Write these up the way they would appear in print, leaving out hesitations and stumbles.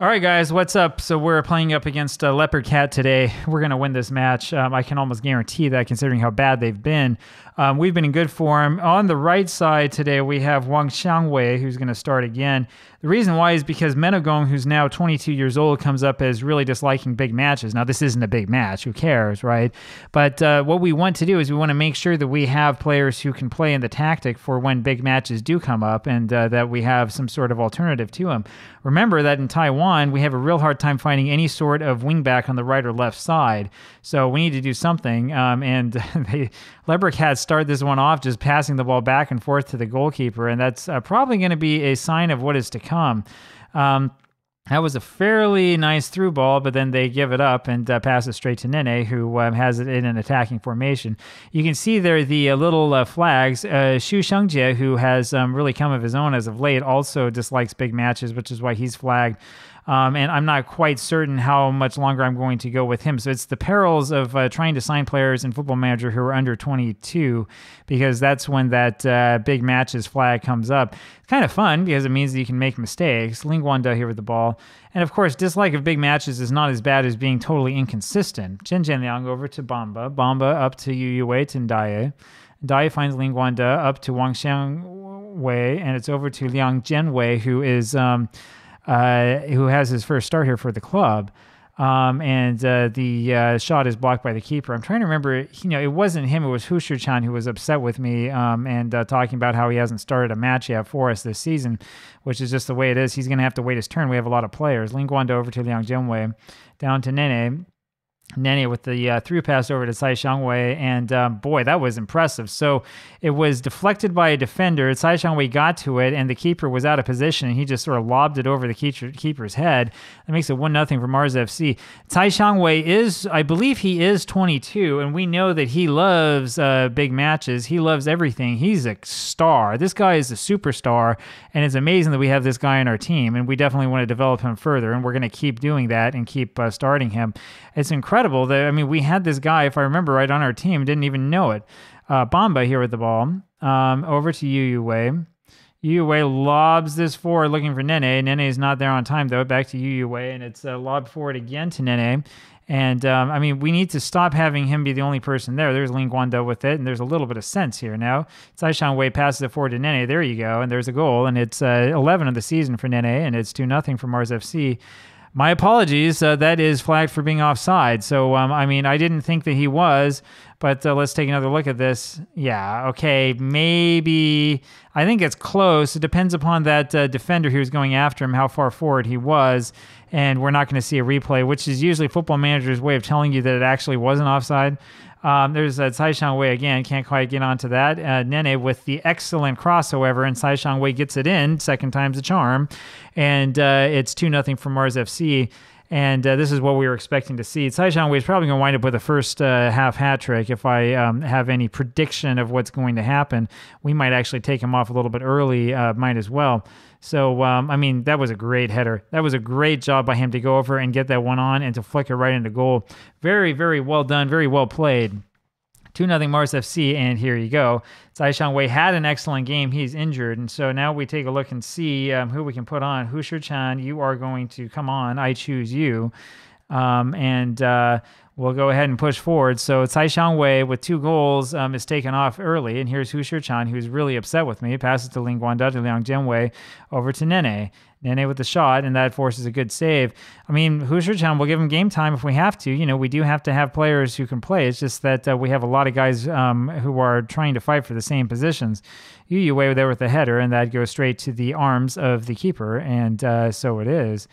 All right, guys, what's up? So we're playing up against Leopard Cat today. We're going to win this match. I can almost guarantee that considering how bad they've been. We've been in good form. On the right side today, we have Wang Xiangwei, who's going to start again. The reason why is because Menogong, who's now 22 years old, comes up as really disliking big matches. Now, this isn't a big match. Who cares, right? But what we want to do is we want to make sure that we have players who can play in the tactic for when big matches do come up and that we have some sort of alternative to them. Remember that in Taiwan, we have a real hard time finding any sort of wingback on the right or left side. So we need to do something. Leopard Cats start this one off just passing the ball back and forth to the goalkeeper, and that's probably going to be a sign of what is to come. That was a fairly nice through ball, but then they give it up and pass it straight to Nene, who has it in an attacking formation. You can see there the little flags. Xu Xiangjie, who has really come of his own as of late, also dislikes big matches, which is why he's flagged. And I'm not quite certain how much longer I'm going to go with him. So it's the perils of trying to sign players in Football Manager who are under 22, because that's when that big matches flag comes up. It's kind of fun because it means that you can make mistakes. Ling Guanda here with the ball. And of course, dislike of big matches is not as bad as being totally inconsistent. Chen Jianliang over to Bamba. Bamba up to Yu Yue to Ndaye. Ndaye finds Ling Guanda up to Wang Xiangwei, and it's over to Liang Jianwei, who is... who has his first start here for the club. The shot is blocked by the keeper. I'm trying to remember, it wasn't him, it was Hu Shichan who was upset with me and talking about how he hasn't started a match yet for us this season, which is just the way it is. He's going to have to wait his turn. We have a lot of players. Ling Guanda over to Liang Jianwei, down to Nene. Nene with the through pass over to Cai Xiangwei, and boy, that was impressive. So it was deflected by a defender. Cai Xiangwei got to it, and the keeper was out of position, and he just sort of lobbed it over the keeper's head. That makes it 1-0 for Mars FC. Cai Xiangwei is, I believe he is 22, and we know that he loves big matches. He loves everything. He's a star. This guy is a superstar, and it's amazing that we have this guy on our team, and we definitely want to develop him further, and we're going to keep doing that and keep starting him. It's incredible that, we had this guy, if I remember right, on our team, didn't even know it. Bamba here with the ball. Over to Yu Yue. Yu Yue lobs this forward looking for Nene. Nene is not there on time, though. Back to Yu Yue, and it's lobbed forward again to Nene. And, we need to stop having him be the only person there. There's Ling Guanda with it, and there's a little bit of sense here now. Cai Xiangwei passes it forward to Nene. There you go, and there's a goal, and it's 11 of the season for Nene, and it's 2-0 for Mars FC. My apologies. That is flagged for being offside. So, I didn't think that he was, but let's take another look at this. Yeah, okay, maybe. I think it's close. It depends upon that defender who was going after him, how far forward he was, and we're not going to see a replay, which is usually Football Manager's way of telling you that it actually wasn't offside. There's Cai Xiangwei again, can't quite get onto that. Nene with the excellent cross, however, and Cai Xiangwei gets it in, second time's a charm, and it's 2-0 for Mars FC. And this is what we were expecting to see. Cai Xiangwei is probably going to wind up with a first half hat trick. If I have any prediction of what's going to happen, we might actually take him off a little bit early, might as well. So, that was a great header. That was a great job by him to go over and get that one on and to flick it right into goal. Very, very well done. Very well played. 2-0 Mars FC, and here you go. Cai Xiangwei had an excellent game. He's injured, and so now we take a look and see who we can put on. Hu Shichan, you are going to come on. I choose you. We'll go ahead and push forward. So Cai Xiangwei with 2 goals is taken off early, and here's Hu Shichan, who's really upset with me. Passes to Ling Guanda to Liang Jianwei over to Nene. Nene with the shot, and that forces a good save. Hu Shichan, we'll give him game time if we have to. We do have to have players who can play. It's just that we have a lot of guys who are trying to fight for the same positions. Yu Yue there with the header, and that goes straight to the arms of the keeper, and so it is.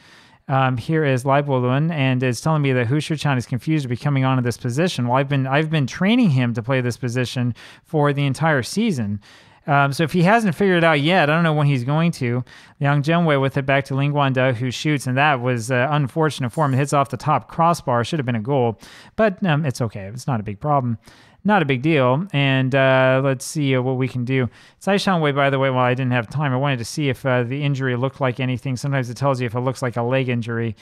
Here is Lai Bolun, and it's telling me that Hu Shichan is confused to be coming onto this position. Well, I've been training him to play this position for the entire season. So if he hasn't figured it out yet, I don't know when he's going to. Liang Jianwei with it back to Ling Guanda, who shoots, and that was unfortunate for him. It hits off the top crossbar. Should have been a goal, but it's okay. It's not a big problem. Not a big deal. And let's see what we can do. Cai Xiangwei, by the way, while I didn't have time, I wanted to see if the injury looked like anything. Sometimes it tells you if it looks like a leg injury.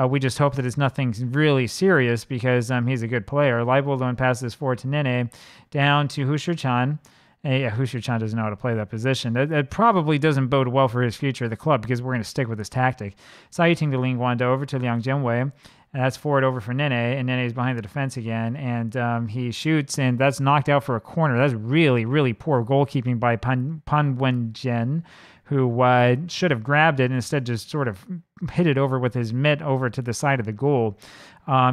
We just hope that it's nothing really serious because he's a good player. Lai Bolun passes forward to Nene, down to Hu Shichan. Yeah, Hushu-chan doesn't know how to play that position. That probably doesn't bode well for his future at the club because we're going to stick with this tactic. Sayuting to Ling Guanda over to Liang Jianwei. And that's forward over for Nene, and Nene's behind the defense again. And he shoots, and that's knocked out for a corner. That's really, really poor goalkeeping by Pan Wenjian, who should have grabbed it and instead just sort of hit it over with his mitt over to the side of the goal.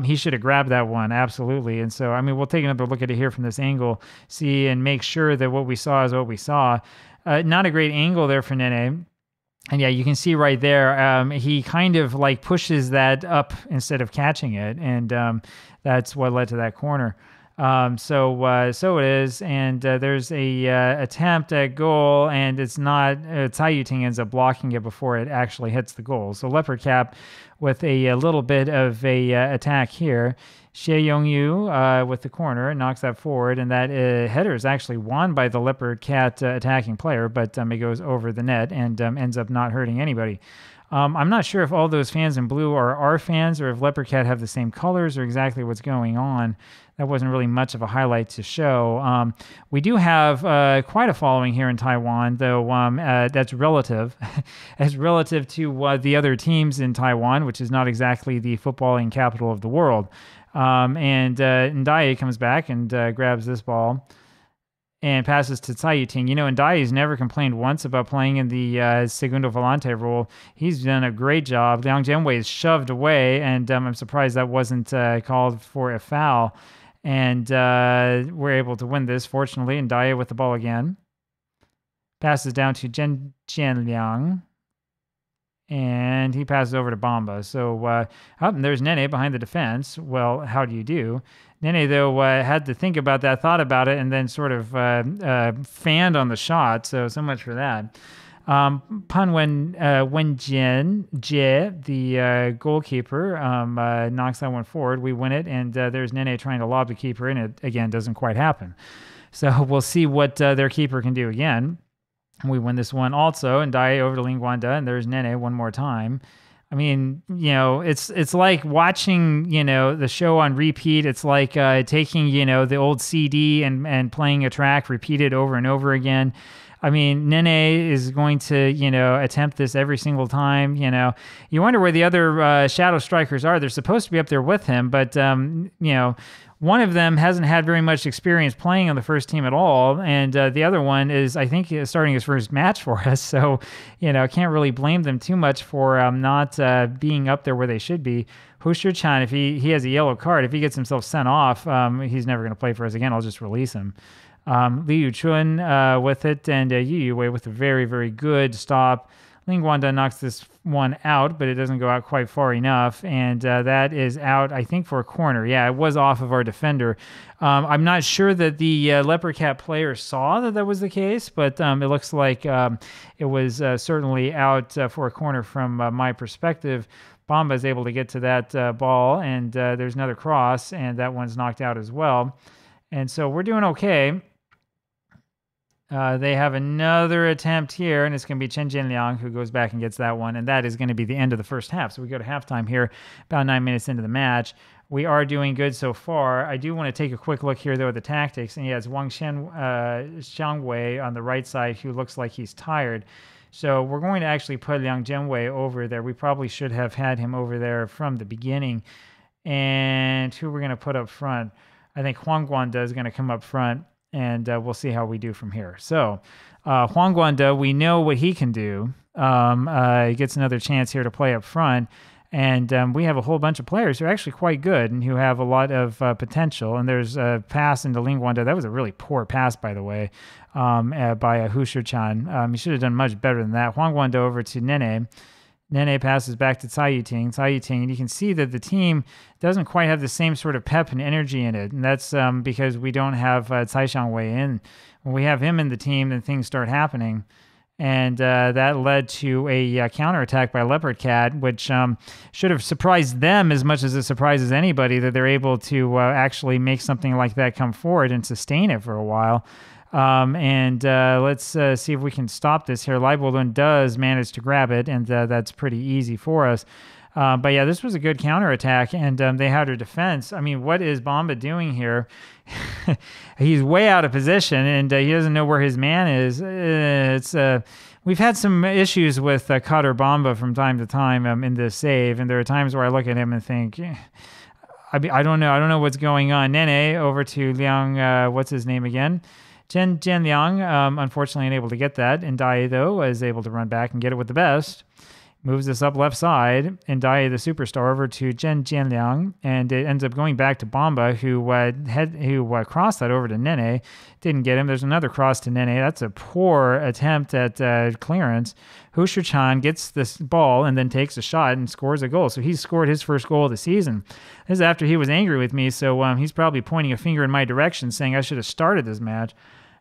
He should have grabbed that one, absolutely. And so, I mean, we'll take another look at it here from this angle, see and make sure that what we saw is what we saw. Not a great angle there for Nene. And yeah, you can see right there, he kind of like pushes that up instead of catching it. And that's what led to that corner. So it is, and there's a attempt at goal, and it's not. Cai Yuting ends up blocking it before it actually hits the goal. So Leopard Cap with a little bit of a attack here. Xie Yongyu with the corner knocks that forward, and that header is actually won by the Leopard Cat attacking player, but it goes over the net and ends up not hurting anybody. I'm not sure if all those fans in blue are our fans or if Leopard Cat have the same colors or exactly what's going on. That wasn't really much of a highlight to show. We do have quite a following here in Taiwan, though that's relative. As relative to the other teams in Taiwan, which is not exactly the footballing capital of the world. And Ndaye comes back and grabs this ball and passes to Cai Yuting. You know, Ndaye's never complained once about playing in the Segundo Volante role. He's done a great job. Liang Jianwei is shoved away, and I'm surprised that wasn't called for a foul. And we're able to win this, fortunately. Ndaye with the ball again. Passes down to Zhen Jianliang. And he passes over to Bamba. So there's Nene behind the defense. Well, how do you do? Nene, though, had to think about that, thought about it, and then sort of fanned on the shot. So much for that. Pan Wenjian Jie, the goalkeeper, knocks that one forward. We win it, and there's Nene trying to lob the keeper, and it, again, doesn't quite happen. So we'll see what their keeper can do again. We win this one also, and Ndaye over to Ling Guanda, and there's Nene one more time. I mean, you know, it's like watching, you know, the show on repeat. It's like taking, you know, the old CD and playing a track repeated over and over again. I mean, Nene is going to, you know, attempt this every single time. You know, you wonder where the other shadow strikers are. They're supposed to be up there with him, but, you know, one of them hasn't had very much experience playing on the first team at all, and the other one is, I think, starting his first match for us. So, you know, can't really blame them too much for not being up there where they should be. Hushu-chan, if he has a yellow card, if he gets himself sent off, he's never going to play for us again. I'll just release him. Li Yuchun with it, and Yu Yuwei with a very, very good stop. Ling Guanda knocks this one out, but it doesn't go out quite far enough, and that is out, I think, for a corner. Yeah, it was off of our defender. I'm not sure that the Leopard Cat player saw that was the case, but it looks like it was certainly out for a corner from my perspective. Bamba is able to get to that ball, and there's another cross, and that one's knocked out as well. And so we're doing okay. They have another attempt here, and it's going to be Chen Jianliang who goes back and gets that one, and that is going to be the end of the first half. So we go to halftime here, about 9 minutes into the match. We are doing good so far. I do want to take a quick look here, though, at the tactics, and yeah, it's Wang Xiangwei on the right side who looks like he's tired. So we're going to actually put Liang Jianwei over there. We probably should have had him over there from the beginning. And who we're going to put up front? I think Huang Guanda is going to come up front. And we'll see how we do from here. So Huang Guanda, we know what he can do. He gets another chance here to play up front. And we have a whole bunch of players who are actually quite good and who have a lot of potential. And there's a pass into Ling Guanda. That was a really poor pass, by the way, by Hushu-chan. He should have done much better than that. Huang Guanda over to Nene. Nene passes back to Cai Yuting, and you can see that the team doesn't quite have the same sort of pep and energy in it, and that's because we don't have Cai Xiangwei in. When we have him in the team, then things start happening, and that led to a counterattack by Leopard Cat, which should have surprised them as much as it surprises anybody that they're able to actually make something like that come forward and sustain it for a while. Let's see if we can stop this here. Lai Bolun does manage to grab it, and that's pretty easy for us. But yeah, this was a good counterattack, and they had her defense. I mean, what is Bamba doing here? He's way out of position, and he doesn't know where his man is. We've had some issues with Kader Bamba from time to time in this save, and there are times where I look at him and think, I don't know. I don't know what's going on. Nene over to Liang, what's his name again? Chen Jianliang, unfortunately unable to get that. And Dai, though, is able to run back and get it with the best. Moves this up left side, and Dai, the superstar, over to Chen Jianliang, and it ends up going back to Bamba, who crossed that over to Nene. Didn't get him. There's another cross to Nene. That's a poor attempt at clearance. Hu Shiqian gets this ball and then takes a shot and scores a goal. So he's scored his first goal of the season. This is after he was angry with me, so he's probably pointing a finger in my direction, saying I should have started this match.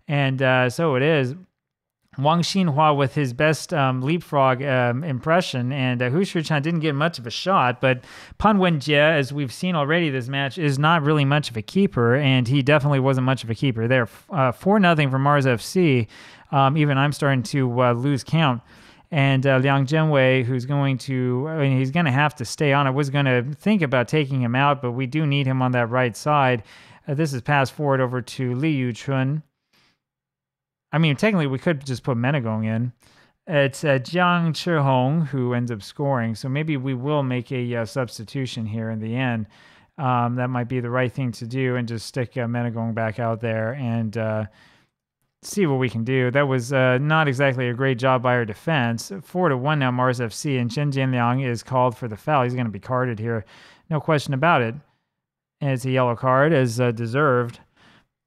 And so it is. Wang Xinhua with his best leapfrog impression, and Hu Shiqian didn't get much of a shot, but Pan Wenjie, as we've seen already this match, is not really much of a keeper, and he definitely wasn't much of a keeper there. 4-0 for Mars FC. Even I'm starting to lose count. And Liang Zhenwei, who's going to, he's going to have to stay on. I was going to think about taking him out, but we do need him on that right side. This is passed forward over to Li Yuchun. I mean, technically, we could just put Menegong in. It's Jiang Chihong who ends up scoring, so maybe we will make a substitution here in the end. That might be the right thing to do, and just stick Menegong back out there and see what we can do. That was not exactly a great job by our defense. 4-1 now, Mars FC, and Chen Jianliang is called for the foul. He's going to be carded here, no question about it. And it's a yellow card, as deserved.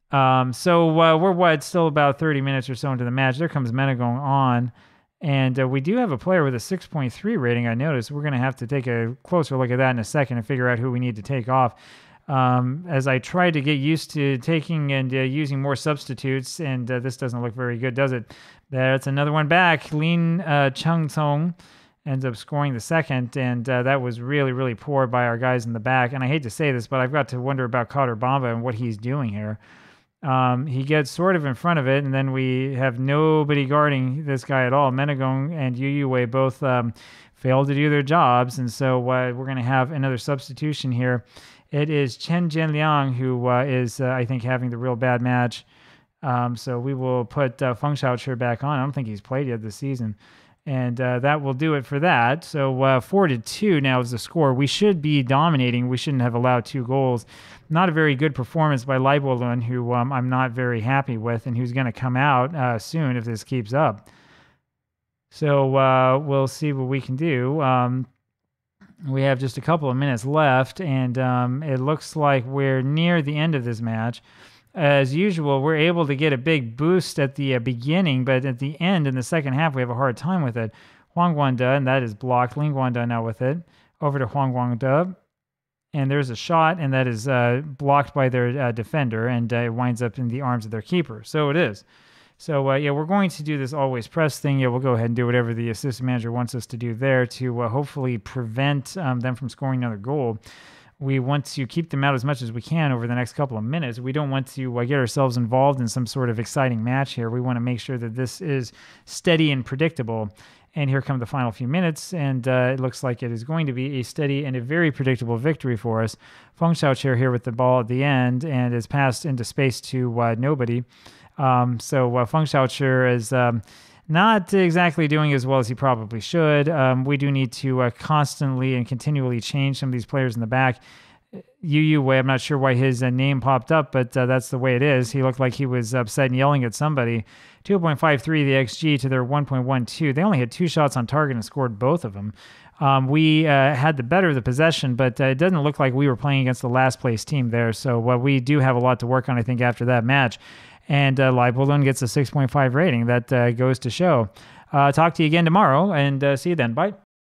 So we're still about 30 minutes or so into the match. There comes Menegong on, and we do have a player with a 6.3 rating. I noticed. We're going to have to take a closer look at that in a second and figure out who we need to take off. As I try to get used to taking and using more substitutes, and this doesn't look very good, does it? That's another one back. Lin Changcong ends up scoring the second, and that was really, really poor by our guys in the back. And I hate to say this, but I've got to wonder about Kader Bamba and what he's doing here. He gets sort of in front of it, and then we have nobody guarding this guy at all. Menegong and Yu Wei both failed to do their jobs, and so we're going to have another substitution here. It is Chen Jianliang who is, I think, having the real bad match. So we will put Feng Xiaoqi back on. I don't think he's played yet this season. And that will do it for that. So 4-2 now is the score. We should be dominating. We shouldn't have allowed 2 goals. Not a very good performance by Lai Bolun, who I'm not very happy with, and who's going to come out soon if this keeps up. So we'll see what we can do. We have just a couple of minutes left, and it looks like we're near the end of this match. As usual, we're able to get a big boost at the beginning, but at the end, in the second half, we have a hard time with it. Huang Guangde, and that is blocked. Ling Guangde now with it. Over to Huang Guangde. And there's a shot, and that is blocked by their defender, and it winds up in the arms of their keeper. So it is. So, yeah, we're going to do this always press thing. Yeah, we'll go ahead and do whatever the assistant manager wants us to do there to hopefully prevent them from scoring another goal. We want to keep them out as much as we can over the next couple of minutes. We don't want to get ourselves involved in some sort of exciting match here. We want to make sure that this is steady and predictable. And here come the final few minutes, and it looks like it is going to be a steady and a very predictable victory for us. Feng Xiaoqi here with the ball at the end, and is passed into space to nobody. So Feng Xiaoqi is not exactly doing as well as he probably should. We do need to constantly and continually change some of these players in the back. Yu Wei, I'm not sure why his name popped up, but that's the way it is. He looked like he was upset and yelling at somebody. 2.53 the XG to their 1.12. They only had 2 shots on target and scored both of them. We had the better of the possession, but it doesn't look like we were playing against the last place team there. So we do have a lot to work on, I think, after that match. And Lai Bolun gets a 6.5 rating. That goes to show. Talk to you again tomorrow, and see you then. Bye.